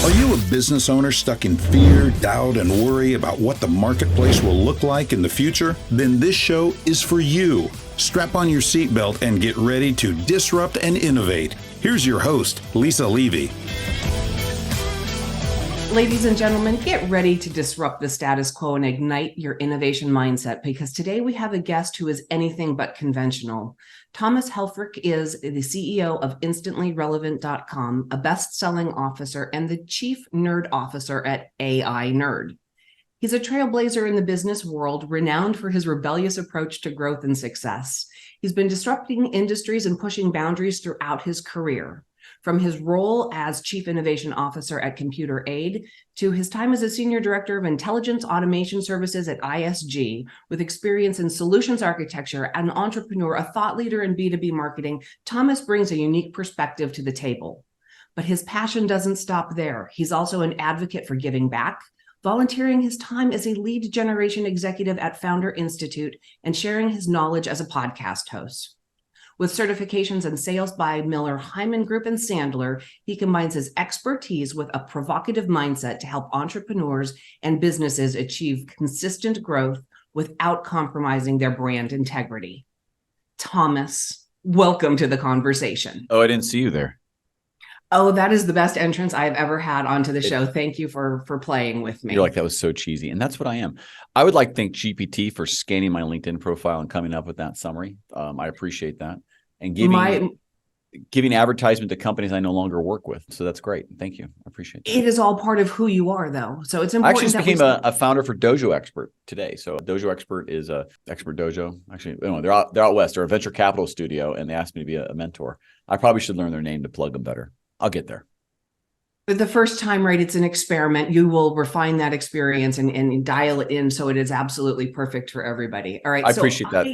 Are you a business owner stuck in fear, doubt, and worry about what the marketplace will look like in the future? Then this show is for you. Strap on your seatbelt and get ready to disrupt and innovate. Here's your host, Lisa Levy. Ladies and gentlemen, get ready to disrupt the status quo and ignite your innovation mindset, because today we have a guest who is anything but conventional. Thomas Helfrich is the CEO of InstantlyRelevant.com, a best-selling officer and the chief nerd officer at AI Nerd. He's a trailblazer in the business world, renowned for his rebellious approach to growth and success. He's been disrupting industries and pushing boundaries throughout his career. From his role as Chief Innovation Officer at Computer Aid to his time as a Senior Director of Intelligence Automation Services at ISG, with experience in solutions architecture, an entrepreneur, a thought leader in B2B marketing, Thomas brings a unique perspective to the table. But his passion doesn't stop there. He's also an advocate for giving back, volunteering his time as a lead generation executive at Founder Institute, and sharing his knowledge as a podcast host. With certifications in sales by Miller Hyman Group and Sandler, he combines his expertise with a provocative mindset to help entrepreneurs and businesses achieve consistent growth without compromising their brand integrity. Thomas, welcome to the conversation. Oh, I didn't see you there. Oh, that is the best entrance I've ever had onto the show. Thank you for playing with me. You're like, that was so cheesy. And that's what I am. I would like to thank GPT for scanning my LinkedIn profile and coming up with that summary. I appreciate that. And giving advertisement to companies I no longer work with. So that's great. Thank you. I appreciate that. It is all part of who you are, though. So it's important. I actually just became a founder for Dojo Expert today. So Dojo Expert is a expert dojo. Actually, they're out west. They're a venture capital studio, and they asked me to be a mentor. I probably should learn their name to plug them better. I'll get there. But the first time, right, it's an experiment. You will refine that experience and dial it in so it is absolutely perfect for everybody. All right. I appreciate that.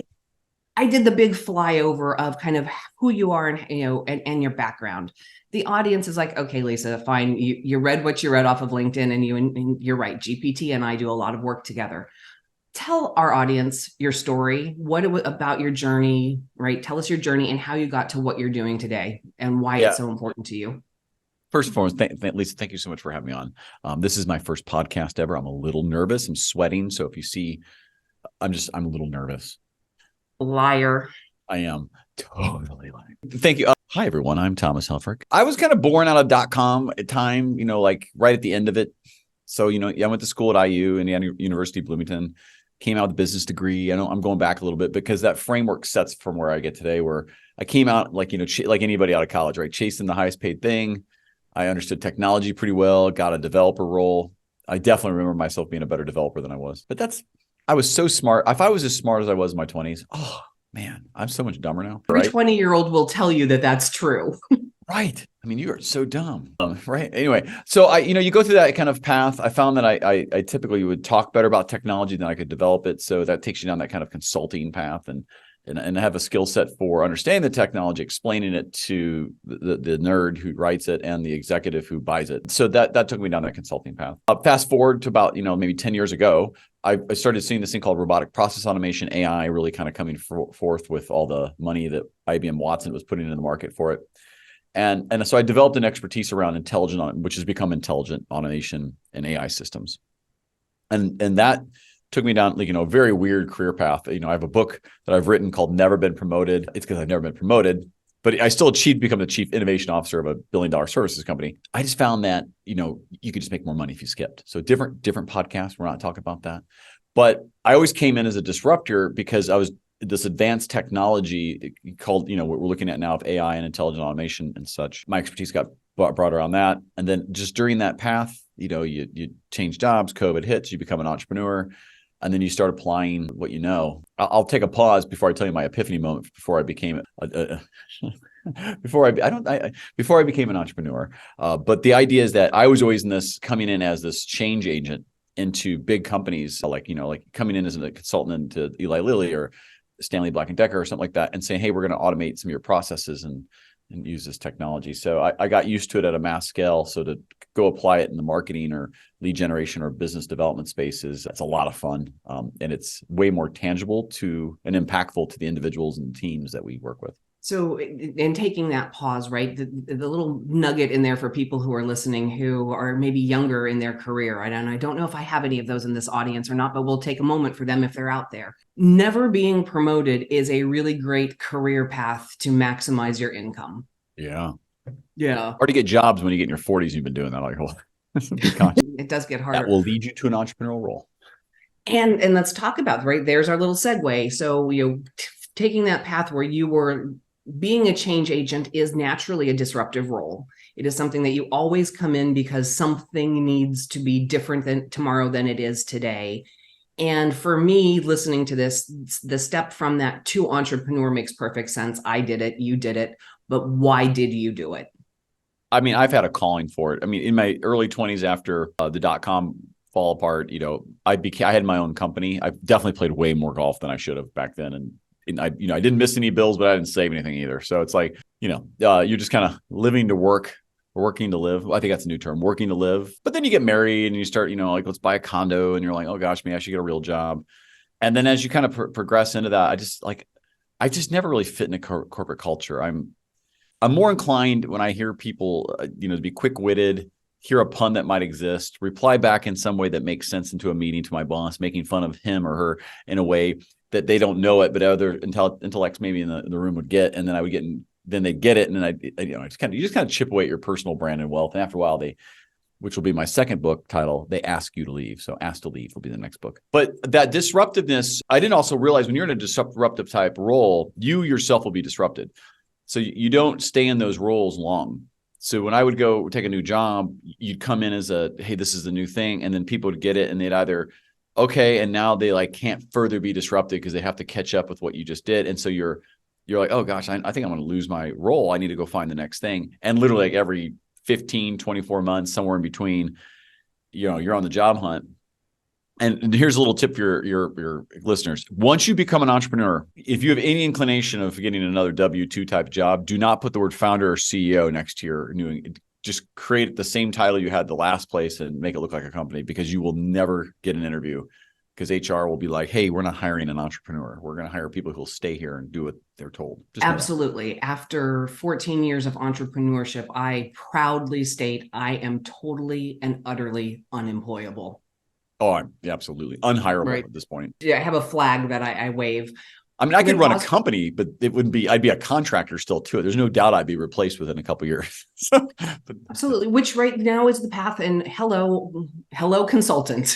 I did the big flyover of kind of who you are and your background. The audience is like, okay, Lisa, fine. You read what you read off of LinkedIn, and you're right. GPT and I do a lot of work together. Tell our audience your story. What about your journey, right? Tell us your journey and how you got to what you're doing today and why it's so important to you. First and foremost, Lisa, thank you so much for having me on. This is my first podcast ever. I'm a little nervous. I'm sweating. So if you see, I'm a little nervous. Liar. I am totally lying. Thank you. Hi, everyone. I'm Thomas Helfrich. I was kind of born out of .com at time, like right at the end of it. So, I went to school at IU, Indiana University, Bloomington, came out with a business degree. I know I'm going back a little bit because that framework sets from where I get today, where I came out like anybody out of college, right? Chasing the highest paid thing. I understood technology pretty well, got a developer role. I definitely remember myself being a better developer than I was, but I was so smart. If I was as smart as I was in my 20s, oh man, I'm so much dumber now. Every 20-year-old will tell you that that's true. Right. I mean, you are so dumb. Right. Anyway, so you go through that kind of path. I found that I typically would talk better about technology than I could develop it. So that takes you down that kind of consulting path and have a skill set for understanding the technology, explaining it to the nerd who writes it and the executive who buys it. So that took me down that consulting path. Fast forward to about, maybe 10 years ago, I started seeing this thing called robotic process automation, AI, really kind of coming forth with all the money that IBM Watson was putting in the market for it. And so I developed an expertise around which has become intelligent automation and AI systems. And that took me down a very weird career path. I have a book that I've written called Never Been Promoted. It's because I've never been promoted, but I still achieved to become the chief innovation officer of a $1 billion services company. I just found that, you could just make more money if you skipped. So different podcasts. We're not talking about that, but I always came in as a disruptor because I was this advanced technology called, what we're looking at now of AI and intelligent automation and such. My expertise got brought around that. And then just during that path, you change jobs, COVID hits, you become an entrepreneur. And then you start applying what you know. I'll take a pause before I tell you my epiphany moment before I became before I became an entrepreneur. But the idea is that I was always coming in as this change agent into big companies, like coming in as a consultant into Eli Lilly or Stanley Black & Decker or something like that, and saying, hey, we're going to automate some of your processes and use this technology. So I got used to it at a mass scale. So to go apply it in the marketing or lead generation or business development spaces, it's a lot of fun. And it's way more tangible and impactful to the individuals and teams that we work with. So, in taking that pause, right, the little nugget in there for people who are listening who are maybe younger in their career, right? And I don't know if I have any of those in this audience or not, but we'll take a moment for them if they're out there. Never being promoted is a really great career path to maximize your income. Yeah. Yeah. Or to get jobs when you get in your 40s, you've been doing that all your whole life. It does get harder. That will lead you to an entrepreneurial role. And let's talk about, right, there's our little segue. So, taking that path where you were being a change agent is naturally a disruptive role. It is something that you always come in because something needs to be different than tomorrow than it is today. And for me, listening to this, the step from that to entrepreneur makes perfect sense. I did it, you did it, but why did you do it? I mean, I've had a calling for it. I mean, in my early 20s after the .com fall apart, I had my own company. I definitely played way more golf than I should have back then. And I didn't miss any bills, but I didn't save anything either. So it's like, you're just kind of living to work or working to live. I think that's a new term, working to live. But then you get married and you start, like, let's buy a condo. And you're like, oh gosh, maybe I should get a real job. And then as you kind of progress into that, I just never really fit in a corporate culture. I'm more inclined when I hear people, to be quick-witted, hear a pun that might exist, reply back in some way that makes sense into a meeting to my boss, making fun of him or her in a way that they don't know it, but other intellects maybe in the room would get, and then I would get, then they'd get it, and then you just kind of chip away at your personal brand and wealth, and after a while which will be my second book title, they ask you to leave. So Ask to Leave will be the next book. But that disruptiveness, I didn't also realize when you're in a disruptive type role, you yourself will be disrupted. So you don't stay in those roles long. So when I would go take a new job, you'd come in as hey, this is the new thing. And then people would get it and they'd either, okay, and now they can't further be disrupted because they have to catch up with what you just did. And so you're like, oh gosh, I think I'm going to lose my role. I need to go find the next thing. And literally every 15, 24 months, somewhere in between, you're on the job hunt. And here's a little tip for your listeners. Once you become an entrepreneur, if you have any inclination of getting another W-2 type job, do not put the word founder or CEO next to your new. Just create the same title you had the last place and make it look like a company, because you will never get an interview, because HR will be like, hey, we're not hiring an entrepreneur. We're going to hire people who will stay here and do what they're told. Absolutely. After 14 years of entrepreneurship, I proudly state I am totally and utterly unemployable. Oh, I'm absolutely unhireable right at this point. Yeah, I have a flag that I wave. I mean, I could run a company, but it wouldn't be, I'd be a contractor still to it. There's no doubt I'd be replaced within a couple of years. Absolutely. Which right now is the path. And hello consultant,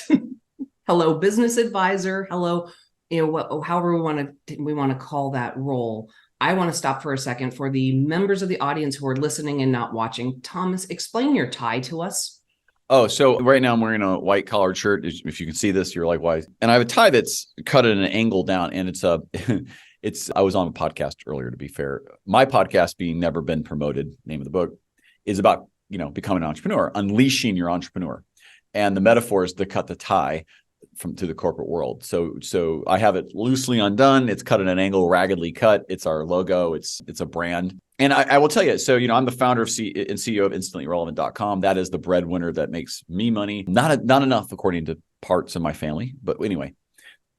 hello business advisor, hello, however we want to call that role. I want to stop for a second for the members of the audience who are listening and not watching. Thomas, explain your tie to us. Oh, so right now I'm wearing a white collared shirt. If you can see this, you're like, why? And I have a tie that's cut at an angle down, and I was on a podcast earlier, to be fair. My podcast, being Never Been Promoted, name of the book, is about, becoming an entrepreneur, unleashing your entrepreneur. And the metaphor is to cut the tie to the corporate world. So I have it loosely undone. It's cut at an angle, raggedly cut. It's our logo. It's a brand. And I will tell you, so, I'm the founder and CEO of InstantlyRelevant.com. That is the breadwinner that makes me money. Not enough, according to parts of my family. But anyway,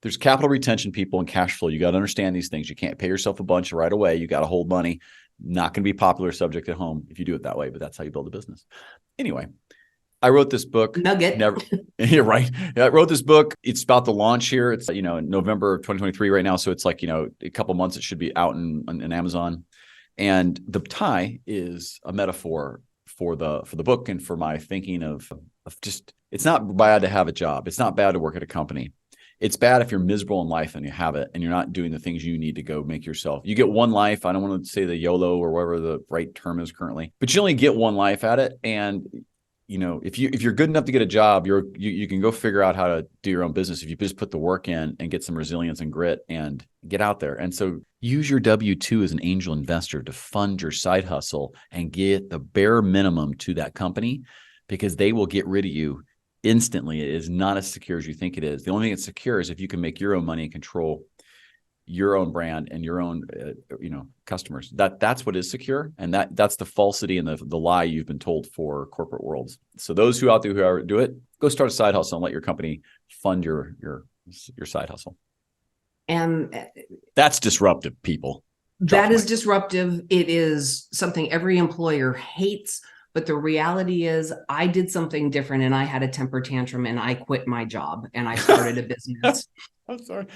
there's capital retention, people, and cash flow. You got to understand these things. You can't pay yourself a bunch right away. You got to hold money. Not going to be a popular subject at home if you do it that way, but that's how you build a business. Anyway, I wrote this book. Nugget. You're right. I wrote this book. It's about the launch here. It's, in November of 2023 right now. So it's like, a couple months, it should be out in Amazon. And the tie is a metaphor for the book and for my thinking of just, it's not bad to have a job. It's not bad to work at a company. It's bad if you're miserable in life and you have it and you're not doing the things you need to go make yourself. You get one life. I don't want to say the YOLO or whatever the right term is currently, but you only get one life at it. And if you're good enough to get a job, you can go figure out how to do your own business if you just put the work in and get some resilience and grit and get out there. And so use your W-2 as an angel investor to fund your side hustle and get the bare minimum to that company, because they will get rid of you instantly. It is not as secure as you think it is. The only thing that's secure is if you can make your own money and control your own brand and your own, customers. That's what is secure. And that's the falsity and the lie you've been told for corporate worlds. So those who out there who do it, go start a side hustle and let your company fund your side hustle. And that's disruptive, people. That is disruptive. It is something every employer hates. But the reality is I did something different and I had a temper tantrum and I quit my job and I started a business. I'm sorry.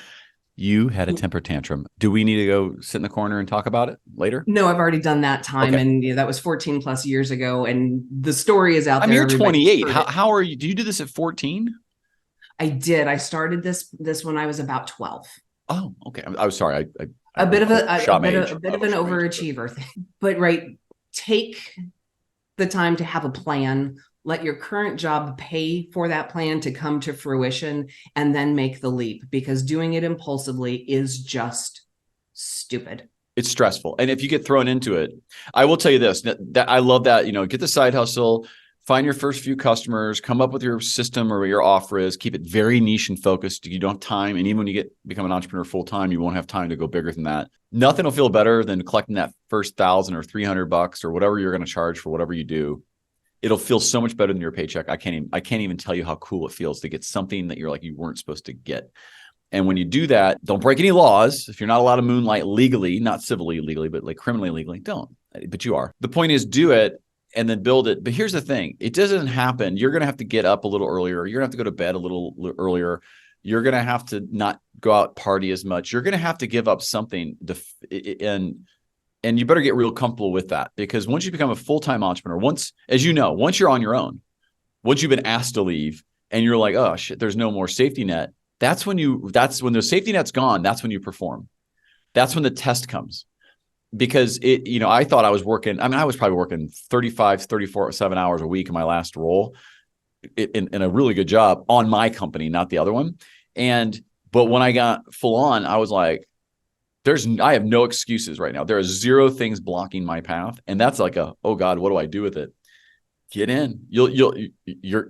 You had a temper tantrum. Do we need to go sit in the corner and talk about it later? No, I've already done that time. Okay. And that was 14 plus years ago. And the story is out there. You're 28. How are you? Do you do this at 14? I did. I started this when I was about 12. Oh, okay. I was sorry. A bit of an overachiever. overachiever thing. But take the time to have a plan, let your current job pay for that plan to come to fruition, and then make the leap, because doing it impulsively is just stupid. It's stressful. And if you get thrown into it, I will tell you this, that I love that, get the side hustle, find your first few customers, come up with your system or what your offer is, keep it very niche and focused. You don't have time. And even when you become an entrepreneur full time, you won't have time to go bigger than that. Nothing will feel better than collecting that first $1,000 or $300 or whatever you're going to charge for whatever you do. It'll feel so much better than your paycheck. I can't even tell you how cool it feels to get something that you're like, you weren't supposed to get. And when you do that, don't break any laws. If you're not allowed to moonlight legally, not civilly legally, but like criminally legally, don't. But you are. The point is, do it and then build it. But here's the thing. It doesn't happen. You're going to have to get up a little earlier. You're going to have to go to bed a little earlier. You're going to have to not go out party as much. You're going to have to give up something. And you better get real comfortable with that, because once you become a full-time entrepreneur, once you're on your own, once you've been asked to leave and you're like, oh shit, there's no more safety net. That's when the safety net's gone. That's when you perform. That's when the test comes. Because I thought I was working. I was probably working 35, 7 hours a week in my last role in a really good job on my company, not the other one. But when I got full on, I was like, I have no excuses right now. There are zero things blocking my path. And that's like oh God, what do I do with it? Get in. You're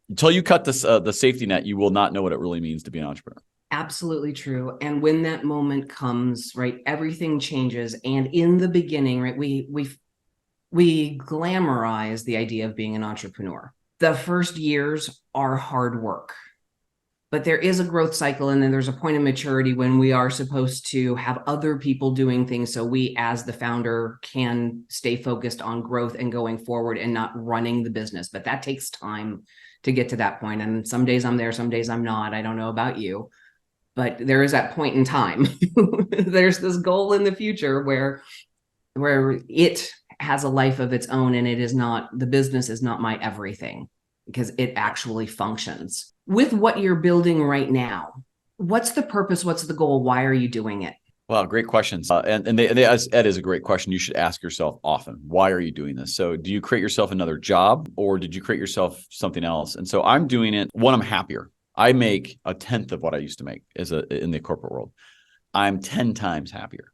until you cut the safety net, you will not know what it really means to be an entrepreneur. Absolutely true. And when that moment comes, everything changes. And in the beginning, we glamorize the idea of being an entrepreneur. The first years are hard work, but there is a growth cycle. And then there's a point of maturity when we are supposed to have other people doing things, so we as the founder can stay focused on growth and going forward and not running the business. But that takes time to get to that point. And some days I'm there, some days I'm not. I don't know about you. But there is that point in time. There's this goal in the future where it has a life of its own, and the business is not my everything, because it actually functions. With what you're building right now, what's the purpose? What's the goal? Why are you doing it? Well, great questions. Ed is a great question. You should ask yourself often, why are you doing this? So do you create yourself another job, or did you create yourself something else? And so I'm doing it. One, I'm happier. I make 1/10 of what I used to make in the corporate world. I'm 10 times happier.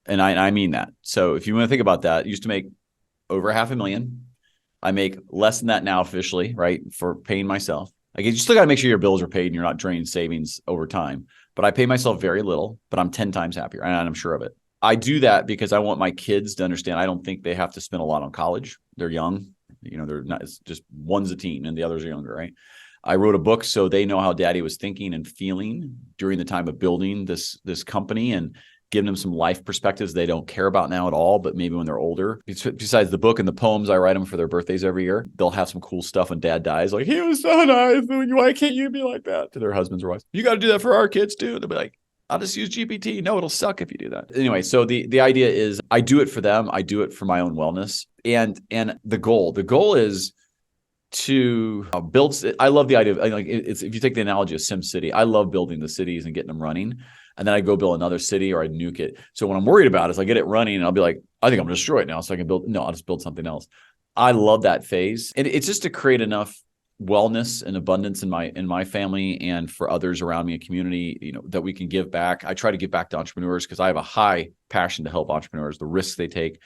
And I mean that. So if you want to think about that, I used to make over $500,000. I make less than that now officially, right? For paying myself. You still got to make sure your bills are paid and you're not draining savings over time. But I pay myself very little, but I'm 10 times happier, and I'm sure of it. I do that because I want my kids to understand I don't think they have to spend a lot on college. They're young. They're not, it's just one's a teen and the others are younger, right? I wrote a book so they know how daddy was thinking and feeling during the time of building this company, and giving them some life perspectives they don't care about now at all, but maybe when they're older. Besides the book and the poems, I write them for their birthdays every year. They'll have some cool stuff when dad dies. Like, he was so nice. Why can't you be like that? To their husbands or wives. You got to do that for our kids too. They'll be like, I'll just use GPT. No, it'll suck if you do that. Anyway, so the idea is I do it for them. I do it for my own wellness. And the goal is to build. I love the idea of, it's, if you take the analogy of SimCity, I love building the cities and getting them running. And then I go build another city, or I nuke it. So what I'm worried about is I get it running and I'll be like, I think I'm going to destroy it now. So I can I'll just build something else. I love that phase. And it's just to create enough wellness and abundance in my family and for others around me, a community, that we can give back. I try to give back to entrepreneurs because I have a high passion to help entrepreneurs, the risks they take,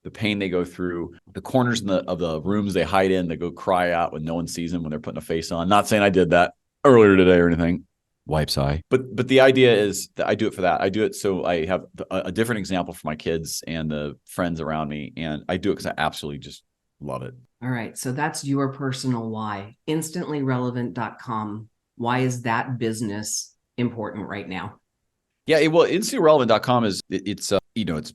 the pain they go through, the corners of the rooms they hide in, they go cry out when no one sees them when they're putting a face on. Not saying I did that earlier today or anything. Wipes eye. But the idea is that I do it for that. I do it so I have a different example for my kids and the friends around me. And I do it because I absolutely just love it. All right. So that's your personal why. InstantlyRelevant.com. Why is that business important right now? Yeah. Well, InstantlyRelevant.com it's It's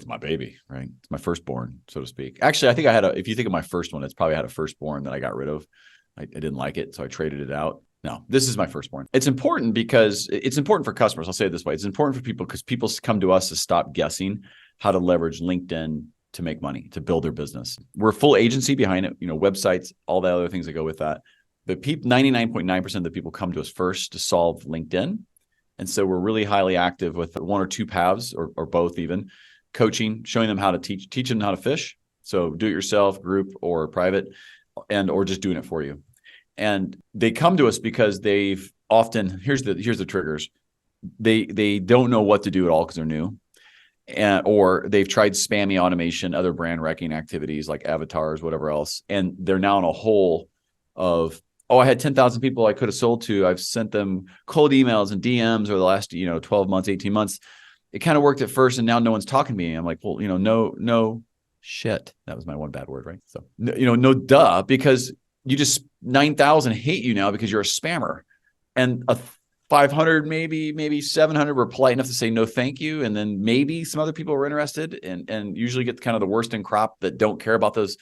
my baby, right? It's my firstborn, so to speak. Actually, I think if you think of my first one, it's probably had a firstborn that I got rid of. I didn't like it, so I traded it out. No, this is my firstborn. It's important because it's important for customers. I'll say it this way. It's important for people because people come to us to stop guessing how to leverage LinkedIn to make money, to build their business. We're a full agency behind it, websites, all the other things that go with that. But 99.9% of the people come to us first to solve LinkedIn. And so we're really highly active with one or two paths or both even, coaching, showing them how to teach them how to fish. So do it yourself, group or private, or just doing it for you. And they come to us because they've often, here's the triggers. They don't know what to do at all because they're new. Or they've tried spammy automation, other brand wrecking activities like avatars, whatever else. And they're now in a hole of, I had 10,000 people I could have sold to. I've sent them cold emails and DMs over the last, 12 months, 18 months. It kind of worked at first and now no one's talking to me. I'm like, well, no shit. That was my one bad word, right? So, no duh, because 9,000 hate you now because you're a spammer, and 500, maybe 700 were polite enough to say no, thank you. And then maybe some other people were interested and usually get kind of the worst in crop that don't care about those.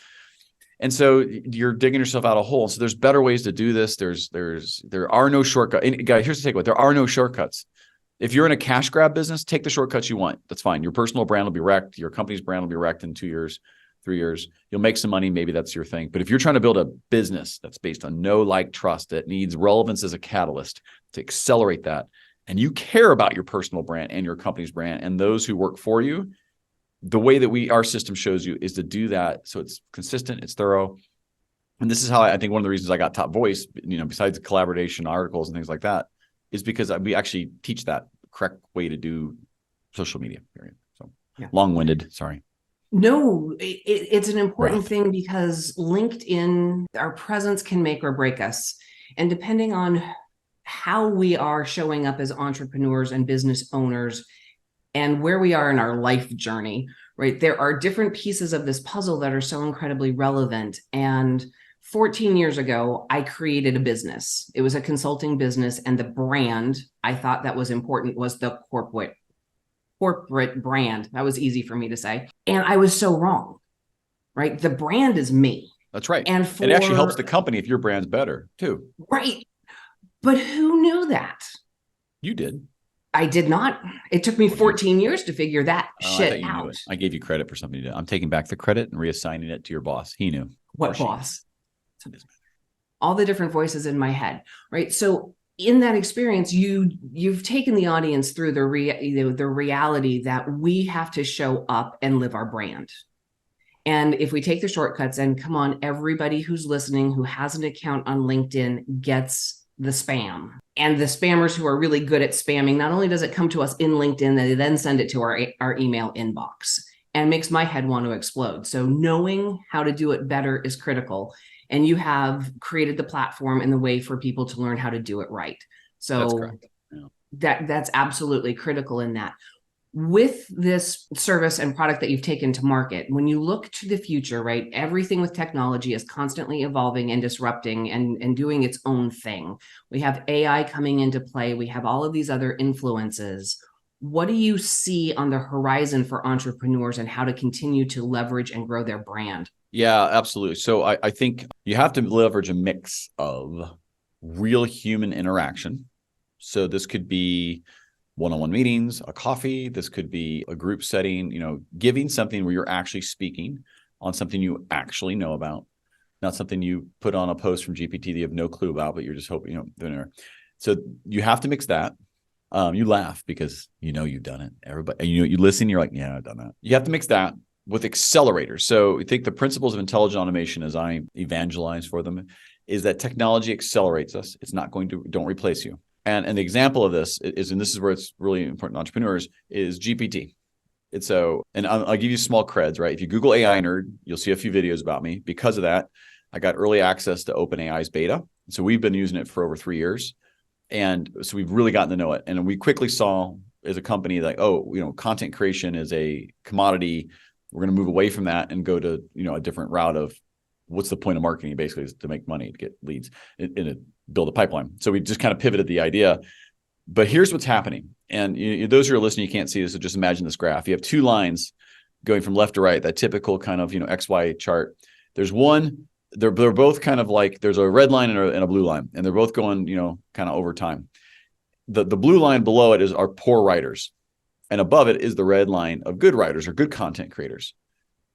And so you're digging yourself out a hole. So there's better ways to do this. There are no shortcuts. And guys, here's the takeaway. There are no shortcuts. If you're in a cash grab business, take the shortcuts you want. That's fine. Your personal brand will be wrecked. Your company's brand will be wrecked in 2 years, 3 years. You'll make some money. Maybe that's your thing. But if you're trying to build a business that's based on know, like, trust, that needs relevance as a catalyst to accelerate that, and you care about your personal brand and your company's brand and those who work for you, the way that our system shows you is to do that. So it's consistent, it's thorough. And this is how I think one of the reasons I got Top Voice, besides collaboration articles and things like that, is because we actually teach that correct way to do social media. Period. So yeah. Long-winded, sorry. No, it's an important thing because LinkedIn, our presence can make or break us. And depending on how we are showing up as entrepreneurs and business owners and where we are in our life journey, right? There are different pieces of this puzzle that are so incredibly relevant. And 14 years ago, I created a business. It was a consulting business, and the brand I thought that was important was the corporate brand. That was easy for me to say. And I was so wrong, right? The brand is me. That's right. And it actually helps the company if your brand's better too. Right. But who knew that? You did. I did not. It took me 14 years to figure that shit out. I gave you credit for something you did. I'm taking back the credit and reassigning it to your boss. He knew. What boss? All the different voices in my head, right? So in that experience, you've taken the audience through the reality that we have to show up and live our brand. And if we take the shortcuts, and come on, everybody who's listening who has an account on LinkedIn gets the spam. And the spammers who are really good at spamming, not only does it come to us in LinkedIn, they then send it to our email inbox, and makes my head want to explode. So knowing how to do it better is critical. And you have created the platform and the way for people to learn how to do it right. So that's correct. Yeah. That's absolutely critical in that. With this service and product that you've taken to market, when you look to the future, right, everything with technology is constantly evolving and disrupting and doing its own thing. We have AI coming into play. We have all of these other influences. What do you see on the horizon for entrepreneurs and how to continue to leverage and grow their brand? Yeah, absolutely. So I think you have to leverage a mix of real human interaction. So this could be one-on-one meetings, a coffee. This could be a group setting, giving something where you're actually speaking on something you actually know about, not something you put on a post from GPT that you have no clue about, but you're just hoping, So you have to mix that. You laugh because you've done it. Everybody, you listen, you're like, yeah, I've done that. You have to mix that with accelerators. So I think the principles of intelligent automation, as I evangelize for them, is that technology accelerates us. It's not don't replace you. And the example of this is, and this is where it's really important to entrepreneurs, is GPT. And I'll give you small creds, right? If you Google AI nerd, you'll see a few videos about me. Because of that, I got early access to OpenAI's beta. So we've been using it for over 3 years. And so we've really gotten to know it. And we quickly saw as a company like, content creation is a commodity. We're going to move away from that and go to, a different route of what's the point of marketing basically is to make money, to get leads and build a pipeline. So we just kind of pivoted the idea. But here's what's happening. And those who are listening, you can't see this, so just imagine this graph. You have two lines going from left to right, that typical kind of, XY chart. There's one, they're both kind of like, there's a red line and a blue line, and they're both going, kind of over time. The blue line below it are poor writers. And above it is the red line of good writers or good content creators.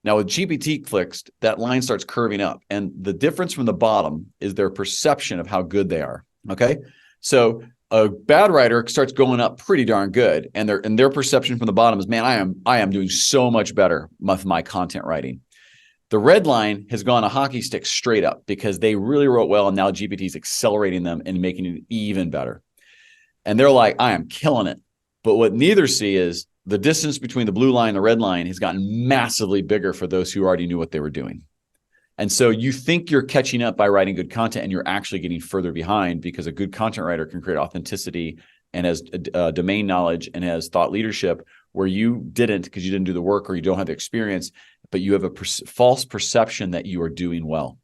Now with GPT fixed, that line starts curving up. And the difference from the bottom is their perception of how good they are. Okay. So a bad writer starts going up pretty darn good. And their perception from the bottom is, man, I am doing so much better with my content writing. The red line has gone a hockey stick straight up because they really wrote well. And now GPT is accelerating them and making it even better. And they're like, I am killing it. But what neither see is the distance between the blue line and the red line has gotten massively bigger for those who already knew what they were doing. And so you think you're catching up by writing good content, and you're actually getting further behind, because a good content writer can create authenticity and has domain knowledge and has thought leadership where you didn't, because you didn't do the work or you don't have the experience, but you have a false perception that you are doing well.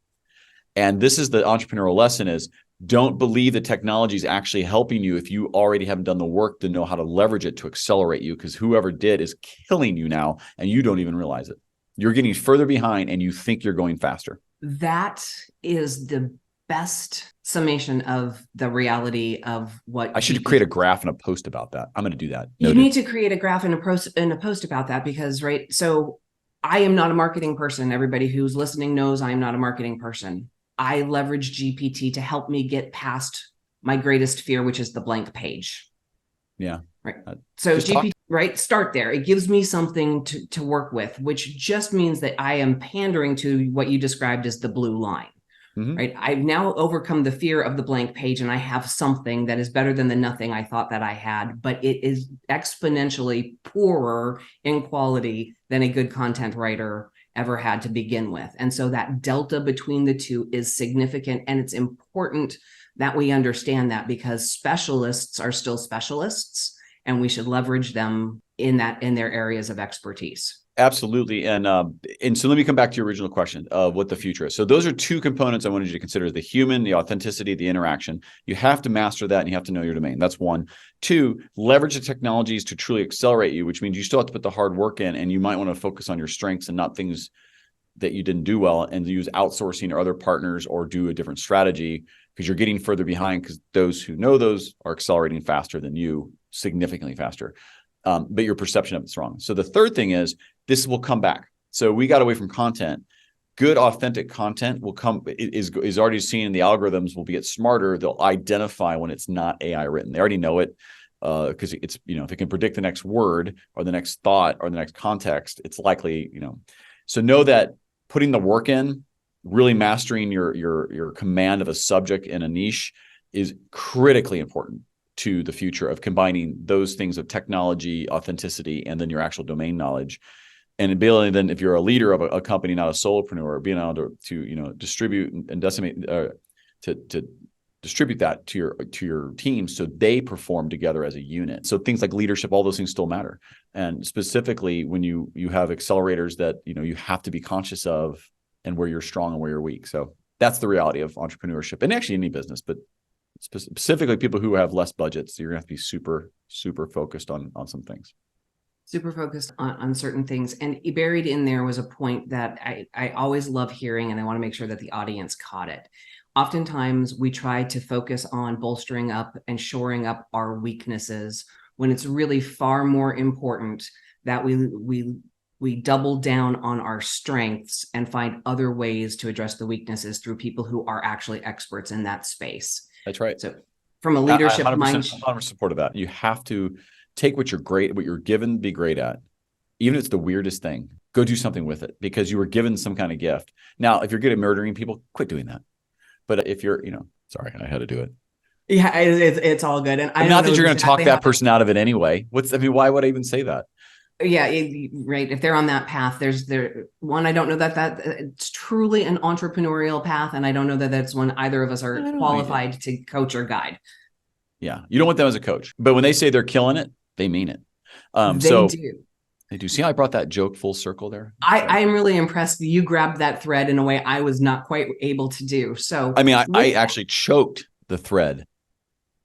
And this is the entrepreneurial lesson: is don't believe the technology is actually helping you if you already haven't done the work to know how to leverage it to accelerate you, because whoever did is killing you now and you don't even realize it. You're getting further behind and you think you're going faster. That is the best summation of the reality of what I should create a graph and a post about that. I'm going to do that. You need to create a graph and a post about that, because, right. So I am not a marketing person. Everybody who's listening knows I am not a marketing person. I leverage GPT to help me get past my greatest fear, which is the blank page. Yeah. Right. So GPT, right. Start there. It gives me something to work with, which just means that I am pandering to what you described as the blue line. Mm-hmm. Right. I've now overcome the fear of the blank page, and I have something that is better than the nothing I thought that I had, but it is exponentially poorer in quality than a good content writer ever had to begin with. And so that delta between the two is significant. And it's important that we understand that, because specialists are still specialists, and we should leverage them in their areas of expertise. Absolutely. And so let me come back to your original question of what the future is. So those are two components I wanted you to consider: the human, the authenticity, the interaction. You have to master that, and you have to know your domain. That's one. Two, leverage the technologies to truly accelerate you, which means you still have to put the hard work in, and you might want to focus on your strengths and not things that you didn't do well, and use outsourcing or other partners or do a different strategy, because you're getting further behind, because those who know those are accelerating faster than you, significantly faster. But your perception of it's wrong. So the third thing is, this will come back. So we got away from content. Good, authentic content will come, is already seen in the algorithms, will get smarter. They'll identify when it's not AI written. They already know it, because it's, if it can predict the next word or the next thought or the next context, it's likely, So know that putting the work in, really mastering your command of a subject in a niche is critically important to the future of combining those things of technology, authenticity, and then your actual domain knowledge. And ability then, if you're a leader of a company, not a solopreneur, being able to distribute and decimate, to distribute that to your team so they perform together as a unit. So things like leadership, all those things still matter. And specifically when you have accelerators that you have to be conscious of, and where you're strong and where you're weak. So that's the reality of entrepreneurship, and actually any business, but specifically people who have less budgets. You're gonna have to be super, super focused on some things. Super focused on certain things. And buried in there was a point that I always love hearing, and I want to make sure that the audience caught it. Oftentimes we try to focus on bolstering up and shoring up our weaknesses, when it's really far more important that we double down on our strengths and find other ways to address the weaknesses through people who are actually experts in that space. That's right. So from a leadership mindset, 100% support of that. You have to take what you're given, be great at. Even if it's the weirdest thing, go do something with it, because you were given some kind of gift. Now, if you're good at murdering people, quit doing that. But if you're, sorry, I had to do it. Yeah, it's all good. And not that you're going to talk that person out of it anyway. Why would I even say that? Yeah, right. If they're on that path, I don't know that it's truly an entrepreneurial path. And I don't know that that's one either of us are qualified to coach or guide. Yeah. You don't want them as a coach, but when they say they're killing it, they mean it. They do. See how I brought that joke full circle there? I am really impressed. You grabbed that thread in a way I was not quite able to do. So I actually choked the thread.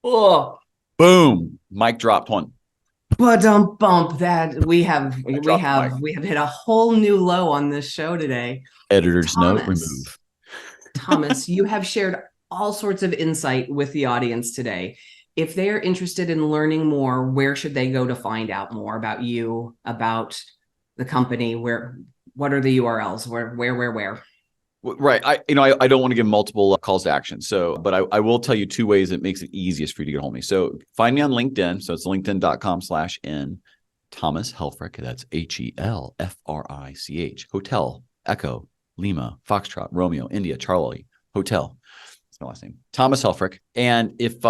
Oh, Boom. Mic dropped one. But don't bump that. We have hit a whole new low on this show today. Editor's note, remove. Thomas, you have shared all sorts of insight with the audience today. If they're interested in learning more, where should they go to find out more about you, about the company? What are the URLs? Where? Right. I don't want to give multiple calls to action. But I will tell you 2 ways that makes it easiest for you to get a hold of me. So find me on LinkedIn. So it's linkedin.com/N Thomas Helfrich. That's HELFRICH. Hotel, Echo, Lima, Foxtrot, Romeo, India, Charlie, Hotel. That's my last name. Thomas Helfrich. And if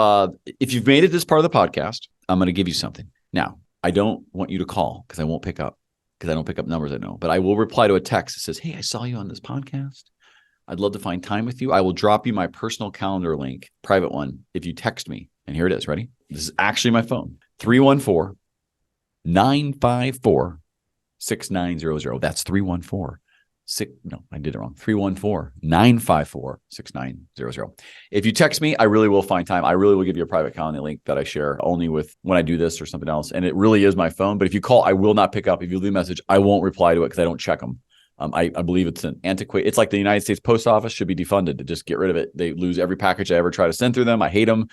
you've made it this part of the podcast, I'm going to give you something. Now, I don't want you to call because I won't pick up, because I don't pick up numbers I know. But I will reply to a text that says, hey, I saw you on this podcast. I'd love to find time with you. I will drop you my personal calendar link, private one, if you text me. And here it is. Ready? This is actually my phone. 314-954-6900. That's 314-954-6900. If you text me, I really will find time. I really will give you a private calendar link that I share only with when I do this or something else. And it really is my phone. But if you call, I will not pick up. If you leave a message, I won't reply to it because I don't check them. I believe it's an antiquated. It's like the United States Post Office should be defunded to just get rid of it. They lose every package I ever try to send through them. I hate them.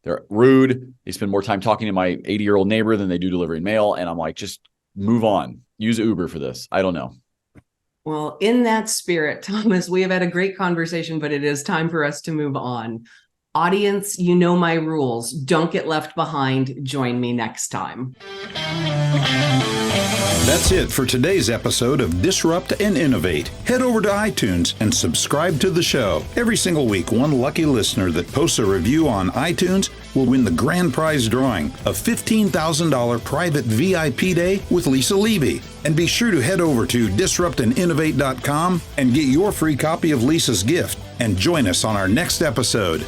They're rude. They spend more time talking to my 80-year-old neighbor than they do delivering mail. And I'm like, just move on. Use Uber for this. I don't know. Well, in that spirit, Thomas, we have had a great conversation, but it is time for us to move on. Audience, you know my rules. Don't get left behind. Join me next time. That's it for today's episode of Disrupt and Innovate. Head over to iTunes and subscribe to the show. Every single week, one lucky listener that posts a review on iTunes will win the grand prize drawing, a $15,000 private VIP day with Lisa Levy. And be sure to head over to disruptandinnovate.com and get your free copy of Lisa's gift. And join us on our next episode.